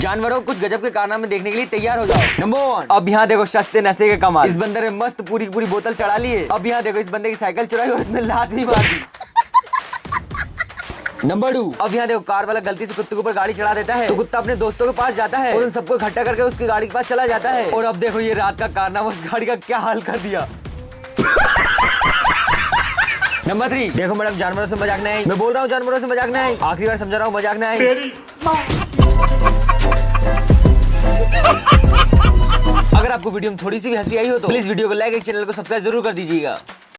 जानवरों को कुछ गजब के कारनामे देखने के लिए तैयार हो जाओ। नंबर 1, अब यहाँ देखो सस्ते नशे के कमाल। इस बंदे ने मस्त पूरी पूरी बोतल चढ़ा ली है। अब यहाँ देखो इस बंदे की साइकिल चुराई और इसमें लात भी मार दी। नंबर 2, अब यहाँ देखो कार वाला गलती से कुत्ते के ऊपर गाड़ी चढ़ा देता है तो कुत्ता अपने दोस्तों के पास जाता है और उन सबको इकट्ठा करके उसकी गाड़ी के पास चला जाता है। और अब देखो ये रात का कारनामा उस गाड़ी का क्या हाल कर दिया। नंबर 3, देखो मैडम जानवरों से मजाक नहीं आई। मैं बोल रहा हूँ जानवरों से मजाक नहीं आई, आखिरी बार समझा रहा हूँ मजाक नहीं आई। अगर आपको वीडियो में थोड़ी सी भी हंसी आई हो तो प्लीज वीडियो को लाइक और चैनल को सब्सक्राइब जरूर कर दीजिएगा।